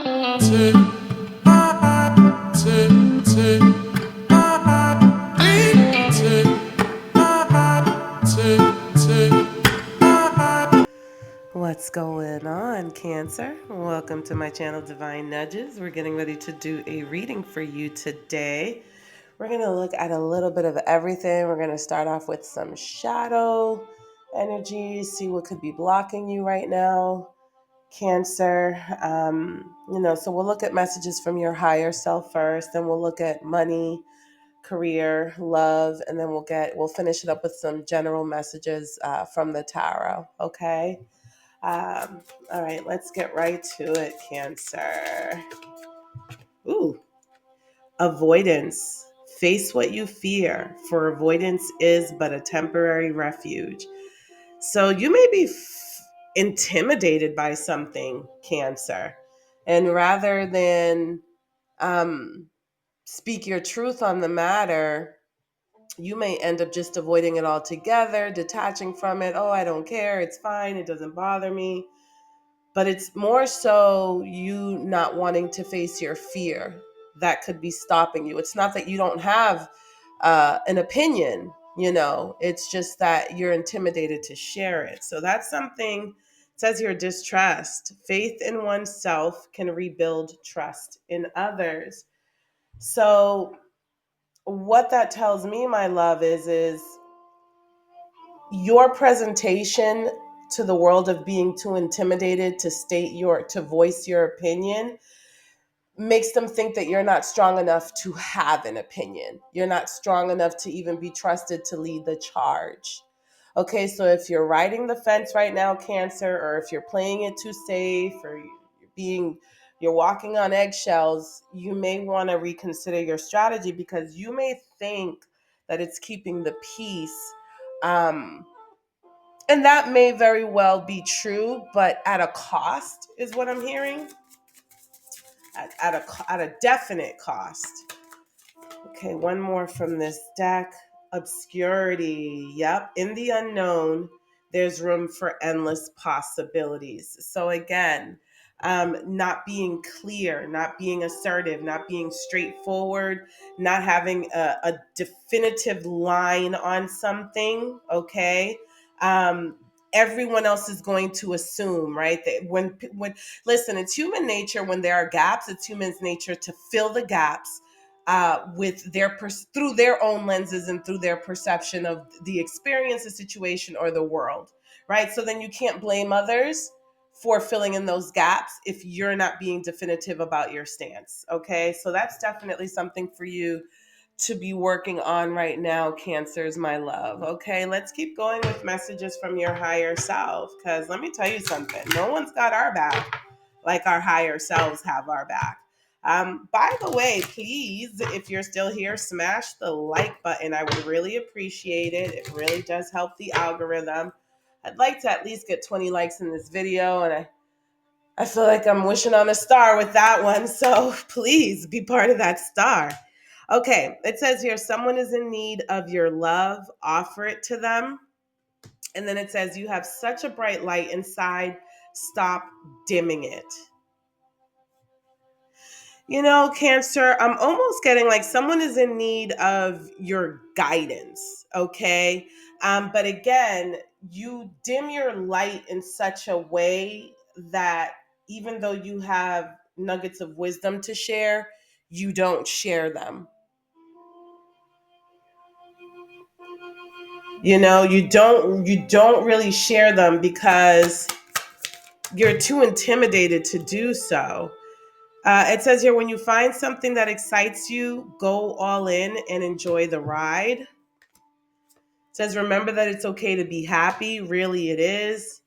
What's going on, Cancer? Welcome to my channel, Divine Nudges. We're getting ready to do a reading for you today. We're going to look at a little bit of everything. We're going to start off with some shadow energies, see what could be blocking you right now, Cancer. So we'll look at messages from your higher self first, then we'll look at money, career, love, and then we'll finish it up with some general messages from the tarot. Okay. All right, let's get right to it, Cancer. Ooh, avoidance. Face what you fear, for avoidance is but a temporary refuge. So you may be intimidated by something, Cancer, and rather than um, speak your truth on the matter, you may end up just avoiding it altogether, detaching from it. Oh, I don't care. It's fine. It doesn't bother me. But it's more so you not wanting to face your fear that could be stopping you. It's not that you don't have an opinion, it's just that you're intimidated to share it. So that's something. It says here, distrust. Faith in oneself can rebuild trust in others. So what that tells me, my love, is your presentation to the world of being too intimidated to voice your opinion makes them think that you're not strong enough to have an opinion. You're not strong enough to even be trusted to lead the charge. Okay, so if you're riding the fence right now, Cancer, or if you're playing it too safe, or you're walking on eggshells, you may want to reconsider your strategy, because you may think that it's keeping the peace. And that may very well be true, but at a cost, is what I'm hearing. At a definite cost. Okay, one more from this deck. Obscurity. Yep, in the unknown, there's room for endless possibilities. So again, not being clear, not being assertive, not being straightforward, not having a definitive line on something. Okay. Everyone else is going to assume, right? That when listen, it's human nature. When there are gaps, it's human's nature to fill the gaps with through their own lenses and through their perception of the experience, the situation, or the world, right? So then you can't blame others for filling in those gaps if you're not being definitive about your stance. Okay, so that's definitely something for you to be working on right now, Cancers, my love. Okay, let's keep going with messages from your higher self, because let me tell you something, no one's got our back like our higher selves have our back. By the way, please, if you're still here, smash the like button. I would really appreciate it. It really does help the algorithm. I'd like to at least get 20 likes in this video, and I feel like I'm wishing on a star with that one. So please be part of that star. Okay, it says here, someone is in need of your love, offer it to them. And then it says, you have such a bright light inside, stop dimming it. Cancer, I'm almost getting like someone is in need of your guidance, okay? But again, you dim your light in such a way that even though you have nuggets of wisdom to share, you don't share them. You don't really share them because you're too intimidated to do so. It says here, when you find something that excites you, go all in and enjoy the ride. It says, remember that it's okay to be happy. Really, it is.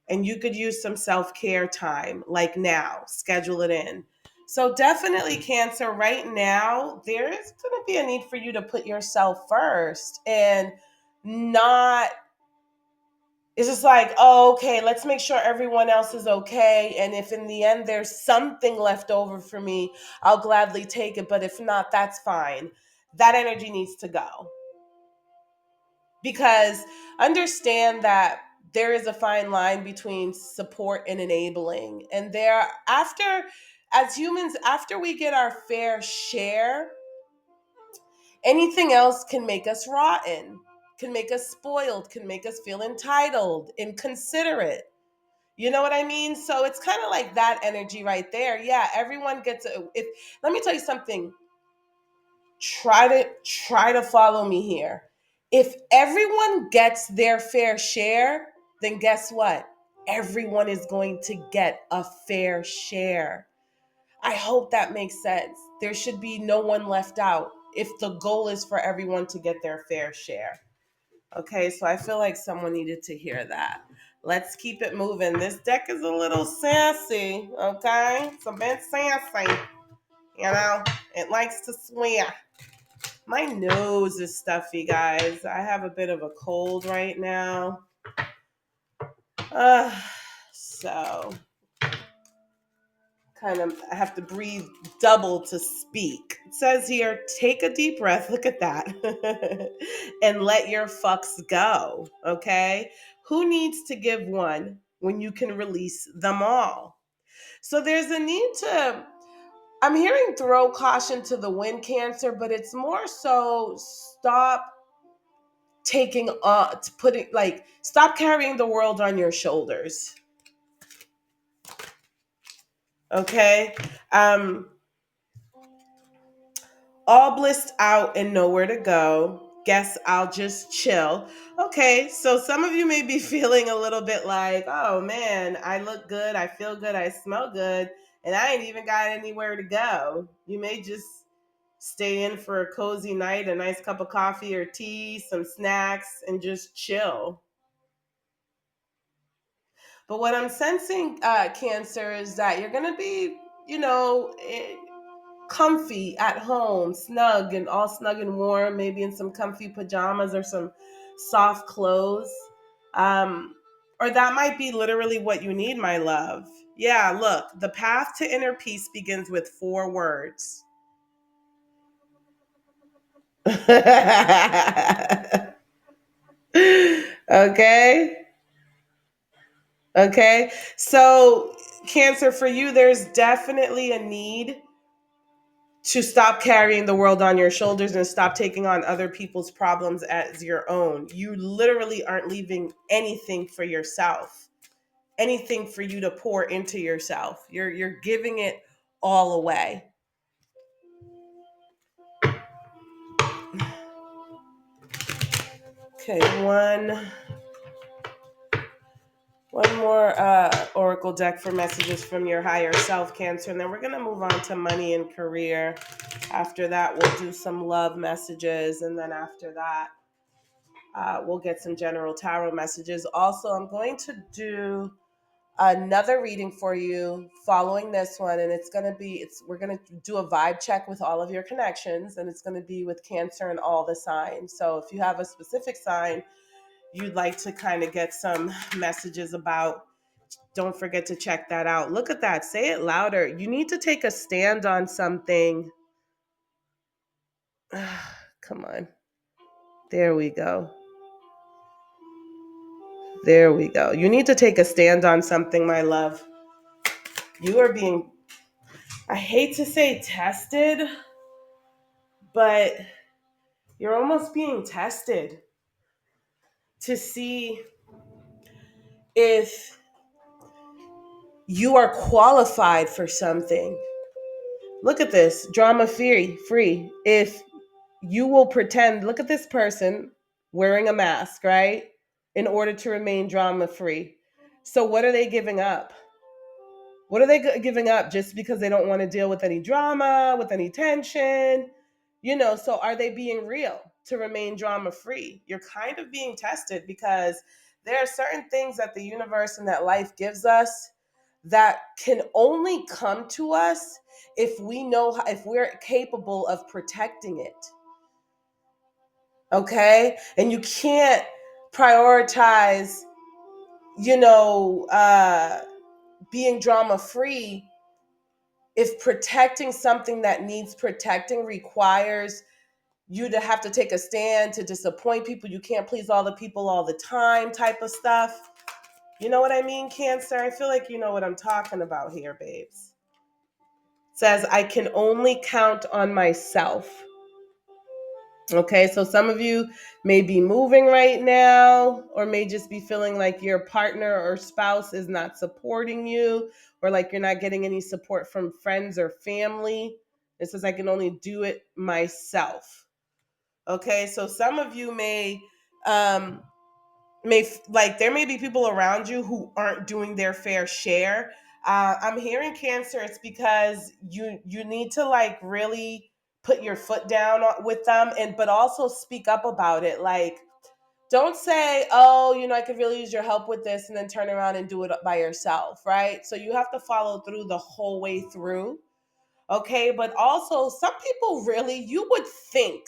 And you could use some self-care time, like now. Schedule it in. So definitely, Cancer, right now, there is going to be a need for you to put yourself first and not. It's just like, oh, okay, let's make sure everyone else is okay. And if in the end there's something left over for me, I'll gladly take it. But if not, that's fine. That energy needs to go. Because understand that there is a fine line between support and enabling. And after As humans, after we get our fair share, anything else can make us rotten, can make us spoiled, can make us feel entitled, inconsiderate. You know what I mean? So it's kind of like that energy right there. Yeah, everyone gets a, if let me tell you something. Try to follow me here. If everyone gets their fair share, then guess what? Everyone is going to get a fair share. I hope that makes sense. There should be no one left out if the goal is for everyone to get their fair share. Okay, so I feel like someone needed to hear that. Let's keep it moving. This deck is a little sassy, okay? It's a bit sassy. You know, it likes to swear. My nose is stuffy, guys. I have a bit of a cold right now. Uh, so kind of I have to breathe double to speak. It says here, take a deep breath. Look at that. And let your fucks go. Okay? Who needs to give one when you can release them all? So there's a need to, I'm hearing throw caution to the wind, Cancer, but it's more so stop taking putting like stop carrying the world on your shoulders. Okay? All blissed out and nowhere to go. Guess I'll just chill. Okay, so some of you may be feeling a little bit like, oh man, I look good, I feel good, I smell good, and I ain't even got anywhere to go. You may just stay in for a cozy night, a nice cup of coffee or tea, some snacks, and just chill. But what I'm sensing, Cancer, is that you're going to be, you know, comfy at home, snug and all snug and warm, maybe in some comfy pajamas or some soft clothes. Or that might be literally what you need, my love. Yeah, look, the path to inner peace begins with 4 words. Okay. Okay. So, Cancer, for you, there's definitely a need to stop carrying the world on your shoulders and stop taking on other people's problems as your own. You literally aren't leaving anything for yourself, anything for you to pour into yourself. You're giving it all away. Okay, one more oracle deck for messages from your higher self, Cancer, and then we're gonna move on to money and career. After that, we'll do some love messages, and then after that, we'll get some general tarot messages. Also, I'm going to do another reading for you following this one, and we're going to do a vibe check with all of your connections, and it's going to be with Cancer and all the signs. So if you have a specific sign you'd like to kind of get some messages about, don't forget to check that out. Look at that. Say it louder. You need to take a stand on something. Come on. There we go. There we go. You need to take a stand on something, my love. You are being, I hate to say tested, but you're almost being tested to see if you are qualified for something. Look at this, drama free. If you will pretend, look at this person wearing a mask, right? In order to remain drama free. So what are they giving up? What are they giving up just because they don't want to deal with any drama, with any tension? So are they being real to remain drama free? You're kind of being tested because there are certain things that the universe and that life gives us that can only come to us if we know if we're capable of protecting it. Okay? And you can't prioritize, you know, being drama free if protecting something that needs protecting requires you to have to take a stand to disappoint people. You can't please all the people all the time type of stuff. You know what I mean, Cancer? I feel like you know what I'm talking about here, babes. says, I can only count on myself. Okay, so some of you may be moving right now, or may just be feeling like your partner or spouse is not supporting you, or like you're not getting any support from friends or family. It says, I can only do it myself. Okay, so some of you um, like there may be people around you who aren't doing their fair share. I'm hearing Cancer. It's because you need to like really put your foot down with them, and but also speak up about it. Like, don't say, oh, I could really use your help with this, and then turn around and do it by yourself, right? So you have to follow through the whole way through. Okay, but also some people really, you would think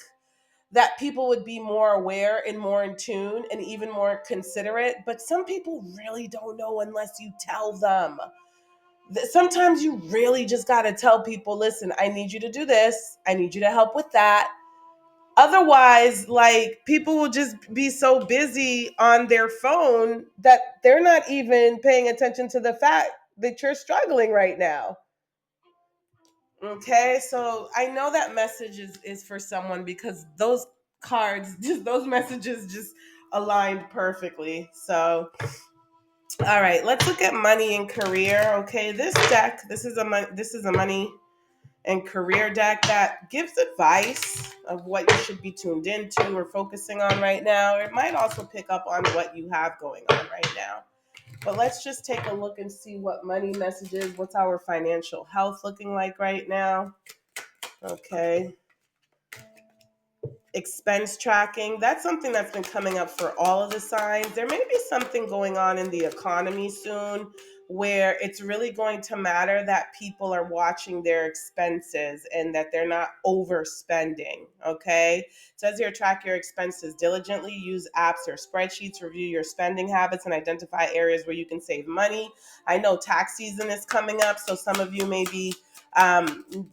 that people would be more aware and more in tune and even more considerate, but some people really don't know unless you tell them. Sometimes you really just got to tell people, listen, I need you to do this, I need you to help with that. Otherwise, like, people will just be so busy on their phone that they're not even paying attention to the fact that you're struggling right now. Okay, so I know that message is for someone, because those cards, just those messages just aligned perfectly. So, all right, let's look at money and career. Okay, this deck, this is a money and career deck that gives advice of what you should be tuned into or focusing on right now. It might also pick up on what you have going on right now. But let's just take a look and see what money messages, what's our financial health looking like right now. Okay. Expense tracking, that's something that's been coming up for all of the signs. There may be something going on in the economy soon where it's really going to matter that people are watching their expenses and that they're not overspending. Okay. It says here, track your expenses diligently, use apps or spreadsheets, review your spending habits, and identify areas where you can save money. I know tax season is coming up, so some of you may be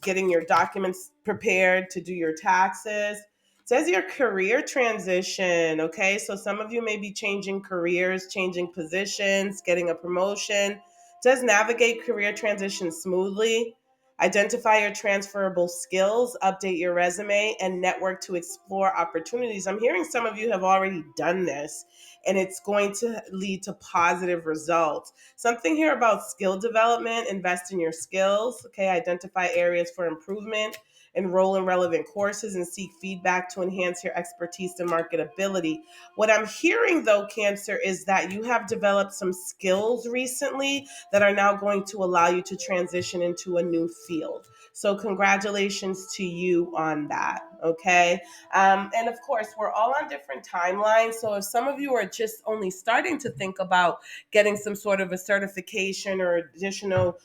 getting your documents prepared to do your taxes. It says your career transition. Okay, so some of you may be changing careers, changing positions, getting a promotion. It says navigate career transition smoothly, identify your transferable skills, update your resume, and network to explore opportunities. I'm hearing some of you have already done this, and it's going to lead to positive results. Something here about skill development, invest in your skills. Okay, identify areas for improvement, enroll in relevant courses, and seek feedback to enhance your expertise and marketability. What I'm hearing, though, Cancer, is that you have developed some skills recently that are now going to allow you to transition into a new field. So congratulations to you on that. Okay. And of course, we're all on different timelines. So if some of you are just only starting to think about getting some sort of a certification or additional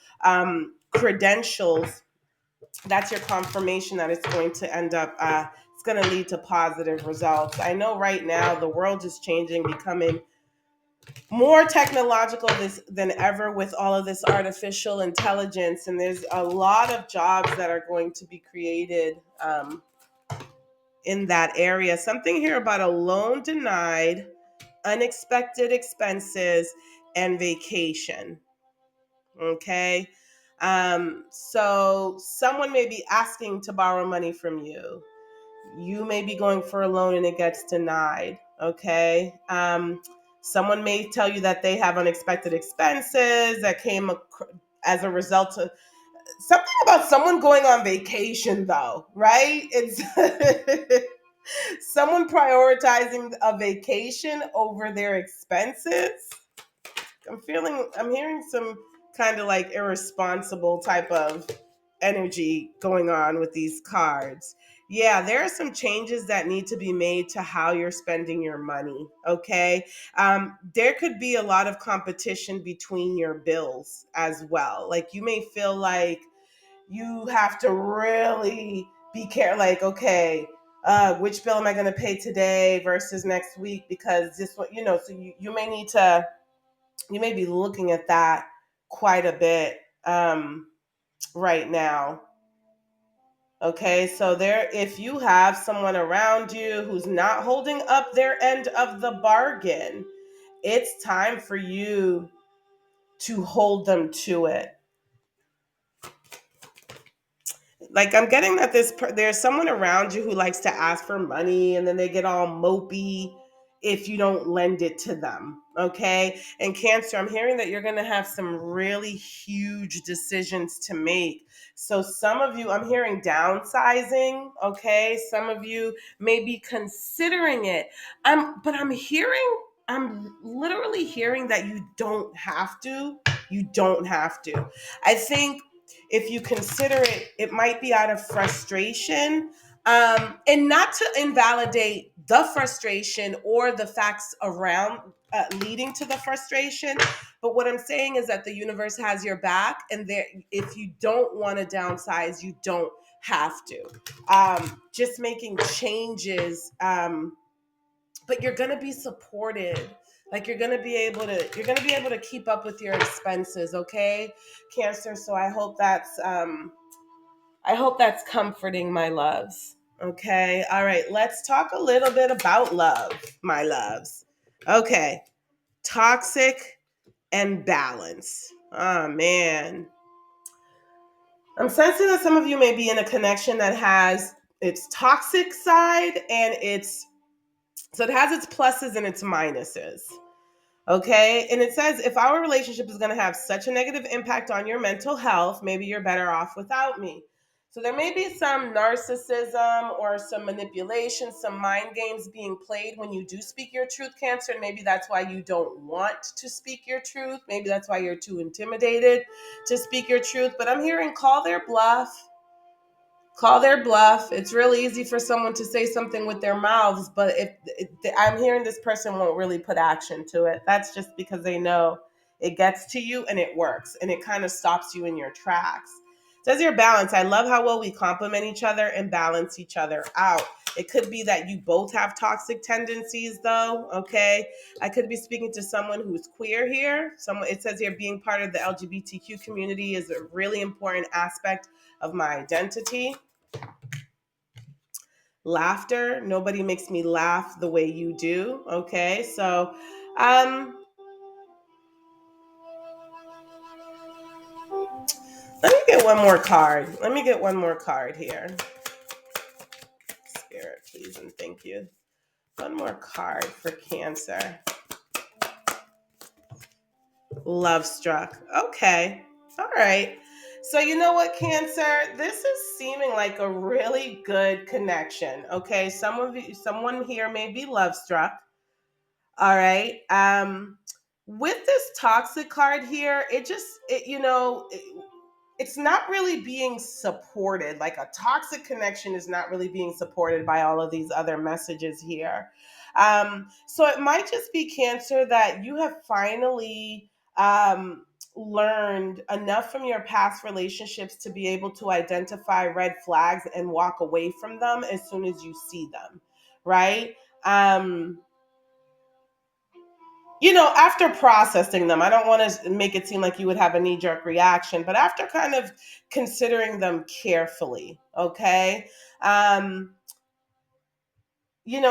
credentials, that's your confirmation that it's going to end up it's going to lead to positive results. I know right now the world is changing, becoming more technological than ever with all of this artificial intelligence, and there's a lot of jobs that are going to be created in that area. Something here about a loan denied, unexpected expenses, and vacation. Okay. So someone may be asking to borrow money from you. You may be going for a loan and it gets denied. Okay. Someone may tell you that they have unexpected expenses that came as a result of something about someone going on vacation, though, right? It's someone prioritizing a vacation over their expenses. I'm hearing some kind of like irresponsible type of energy going on with these cards. Yeah, there are some changes that need to be made to how you're spending your money. Okay. There could be a lot of competition between your bills as well. Like, you may feel like you have to really be careful, like, okay, which bill am I going to pay today versus next week? Because this one, so you may need to, you may be looking at that quite a bit right now. Okay, so there, if you have someone around you who's not holding up their end of the bargain, it's time for you to hold them to it. Like I'm getting that there's someone around you who likes to ask for money and then they get all mopey if you don't lend it to them. Okay? And Cancer, I'm hearing that you're going to have some really huge decisions to make. So some of you, I'm hearing downsizing, okay? Some of you may be considering it. But I'm literally hearing that you don't have to. You don't have to. I think if you consider it, it might be out of frustration, and not to invalidate the frustration or the facts around leading to the frustration. But what I'm saying is that the universe has your back, and there, if you don't want to downsize, you don't have to. Just making changes, but you're gonna be supported. Like you're gonna be able to keep up with your expenses, okay, Cancer. So I hope that's comforting, my loves. Okay. All right. Let's talk a little bit about love, my loves. Okay. Toxic and balance. Oh, man. I'm sensing that some of you may be in a connection that has its toxic side and so it has its pluses and its minuses. Okay. And it says if our relationship is going to have such a negative impact on your mental health, maybe you're better off without me. So there may be some narcissism or some manipulation, some mind games being played when you do speak your truth, Cancer. And maybe that's why you don't want to speak your truth. Maybe that's why you're too intimidated to speak your truth. But I'm hearing call their bluff. Call their bluff. It's really easy for someone to say something with their mouths, but I'm hearing this person won't really put action to it. That's just because they know it gets to you and it works and it kind of stops you in your tracks. It says your balance. I love how well we complement each other and balance each other out. It could be that you both have toxic tendencies, though. Okay, I could be speaking to someone who's queer here. It says here being part of the LGBTQ community is a really important aspect of my identity. Laughter. Nobody makes me laugh the way you do. Okay. So, um, let me get one more card. Let me get one more card here. Spirit, please, and thank you. One more card for Cancer. Love struck. Okay. All right. So, you know what, Cancer? This is seeming like a really good connection. Okay. Someone here may be love struck. All right. With this toxic card here, it's not really being supported. Like a toxic connection is not really being supported by all of these other messages here. So it might just be Cancer that you have finally learned enough from your past relationships to be able to identify red flags and walk away from them as soon as you see them, right? Um, after processing them, I don't want to make it seem like you would have a knee jerk reaction, but after kind of considering them carefully, okay? Um,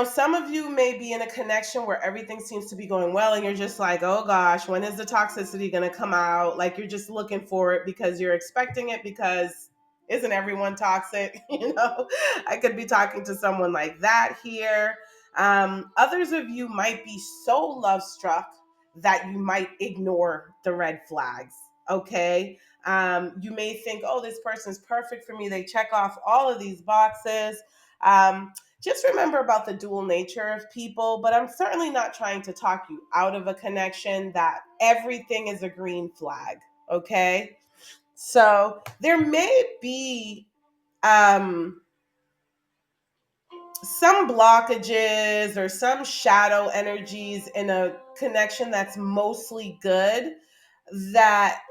some of you may be in a connection where everything seems to be going well, and you're just like, oh gosh, when is the toxicity going to come out? Like you're just looking for it because you're expecting it because isn't everyone toxic? I could be talking to someone like that here. Others of you might be so love struck that you might ignore the red flags. Okay. You may think, oh, this person's perfect for me. They check off all of these boxes. Just remember about the dual nature of people, but I'm certainly not trying to talk you out of a connection that everything is a green flag. Okay. So there may be um, some blockages or some shadow energies in a connection that's mostly good that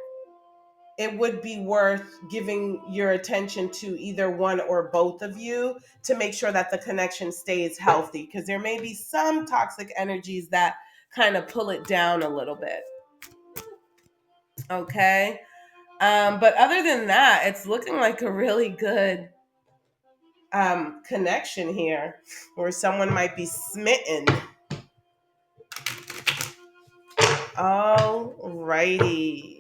it would be worth giving your attention to either one or both of you to make sure that the connection stays healthy because there may be some toxic energies that kind of pull it down a little bit. Okay. But other than that, it's looking like a really good connection here where someone might be smitten. All righty.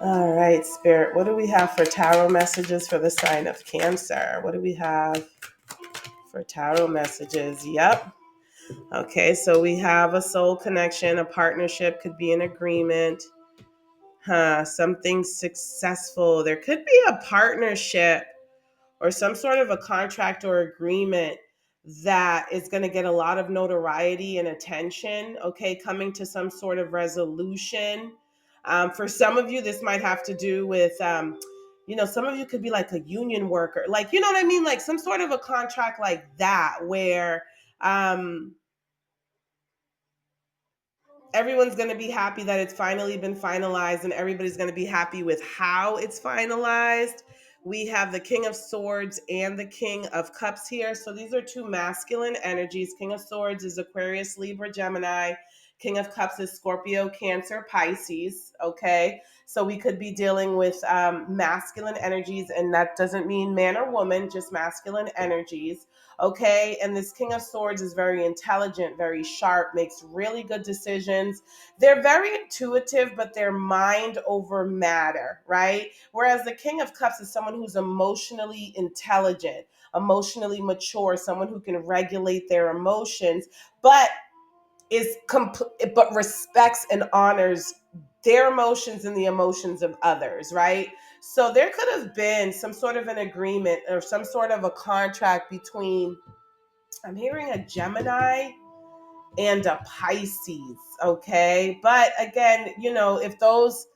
All right, Spirit, what do we have for tarot messages for the sign of Cancer? What do we have for tarot messages? Yep. Okay, so we have a soul connection, a partnership, could be an agreement. Something successful. There could be a partnership or some sort of a contract or agreement that is going to get a lot of notoriety and attention, okay, coming to some sort of resolution. For some of you, this might have to do with, some of you could be like a union worker, like, you know what I mean? Like some sort of a contract like that, where, everyone's going to be happy that it's finally been finalized, and everybody's going to be happy with how it's finalized. We have the King of Swords and the King of Cups here. So these are two masculine energies. King of Swords is Aquarius, Libra, Gemini. King of Cups is Scorpio, Cancer, Pisces. Okay. So we could be dealing with masculine energies, and that doesn't mean man or woman, just masculine energies. Okay. And this King of Swords is very intelligent, very sharp, makes really good decisions. They're very intuitive, but they're mind over matter, right? Whereas the King of Cups is someone who's emotionally intelligent, emotionally mature, someone who can regulate their emotions, but but respects and honors their emotions and the emotions of others, right? So there could have been some sort of an agreement or some sort of a contract between, I'm hearing a Gemini and a Pisces, okay? But again, if those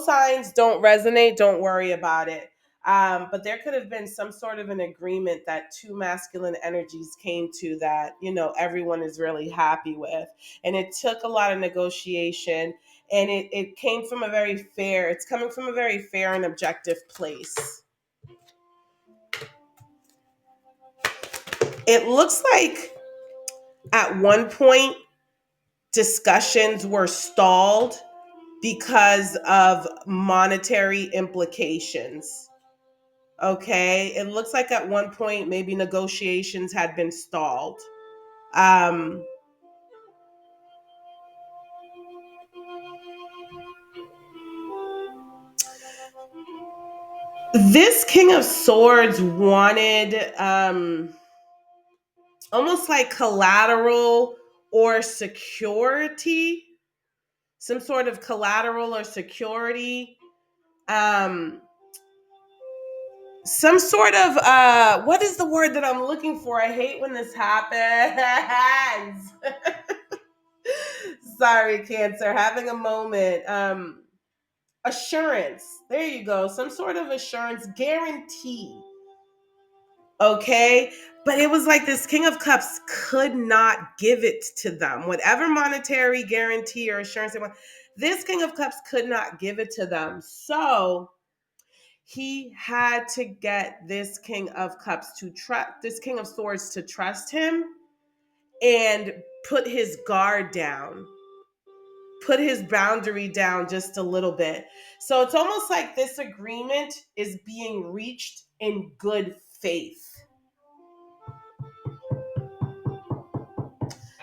signs don't resonate, don't worry about it. But there could have been some sort of an agreement that two masculine energies came to that, everyone is really happy with. And it took a lot of negotiation, and it came from it's coming from a very fair and objective place. It looks like at one point discussions were stalled because of monetary implications. Okay, it looks like at one point maybe negotiations had been stalled. Um, this King of Swords wanted almost like collateral or security, some sort of collateral or security. Um, some sort of what is the word that I'm looking for? I hate when this happens. Sorry, Cancer, having a moment. Assurance, there you go, some sort of assurance, guarantee. Okay, but it was like this King of Cups could not give it to them, whatever monetary guarantee or assurance they want. This King of Cups could not give it to them, so he had to get this King of Cups to trust, this King of Swords to trust him and put his guard down, put his boundary down just a little bit. So it's almost like this agreement is being reached in good faith.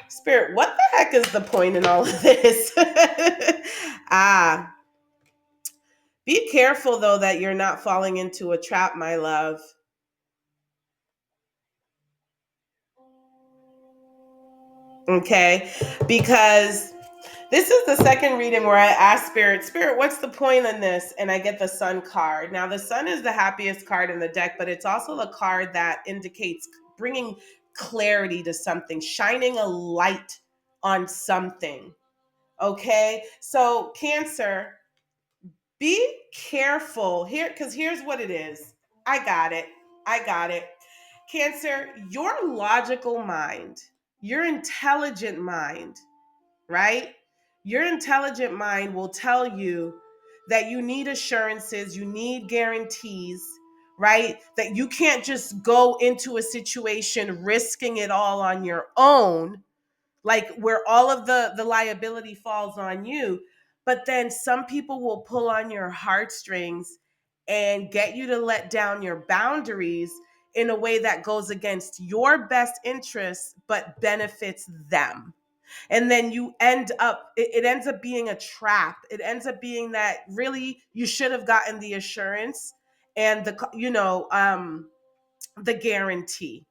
Spirit, what the heck is the point in all of this? ah, be careful though that you're not falling into a trap, my love. Okay, because this is the second reading where I ask Spirit, what's the point in this? And I get the Sun card. Now, the Sun is the happiest card in the deck, but it's also the card that indicates bringing clarity to something, shining a light on something. Okay, so Cancer, be careful here, because here's what it is. I got it. I got it. Cancer, your logical mind, your intelligent mind, right? Your intelligent mind will tell you that you need assurances, you need guarantees, right? That you can't just go into a situation risking it all on your own, like where all of the liability falls on you. But then some people will pull on your heartstrings and get you to let down your boundaries in a way that goes against your best interests but benefits them. And then you end up, it ends up being a trap. It ends up being that really you should have gotten the assurance and the guarantee.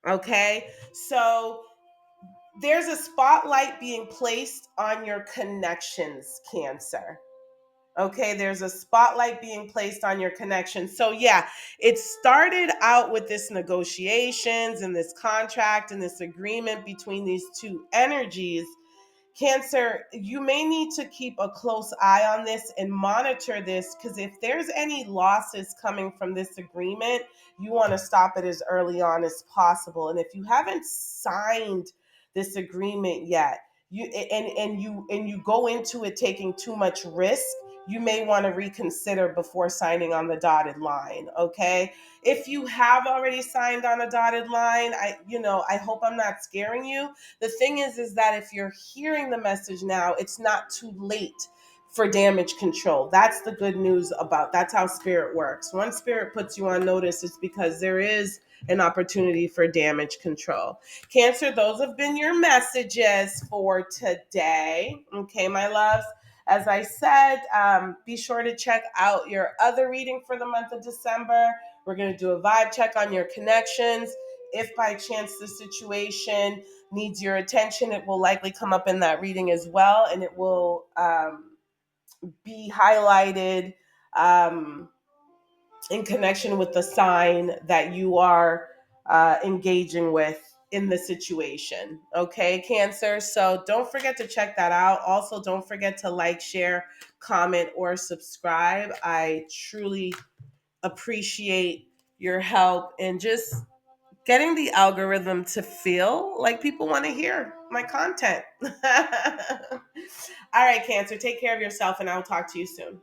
Okay. So there's a spotlight being placed on your connections, Cancer. Okay, there's a spotlight being placed on your connections. So yeah, it started out with this negotiations and this contract and this agreement between these two energies. Cancer, you may need to keep a close eye on this and monitor this, because if there's any losses coming from this agreement, you want to stop it as early on as possible. And if you haven't signed this agreement yet, you go into it taking too much risk, you may want to reconsider before signing on the dotted line. Okay, if you have already signed on a dotted line, I hope I'm not scaring you. The thing is that if you're hearing the message now, it's not too late for damage control. That's the good news about, that's how spirit works. Once spirit puts you on notice, it's because there is an opportunity for damage control. Cancer, those have been your messages for today. Okay, my loves. As I said, be sure to check out your other reading for the month of December. We're going to do a vibe check on your connections. If by chance the situation needs your attention, it will likely come up in that reading as well, and it will be highlighted in connection with the sign that you are engaging with in the situation. Okay, Cancer? So don't forget to check that out. Also, don't forget to like, share, comment, or subscribe. I truly appreciate your help in just getting the algorithm to feel like people want to hear my content. All right, Cancer, take care of yourself, and I'll talk to you soon.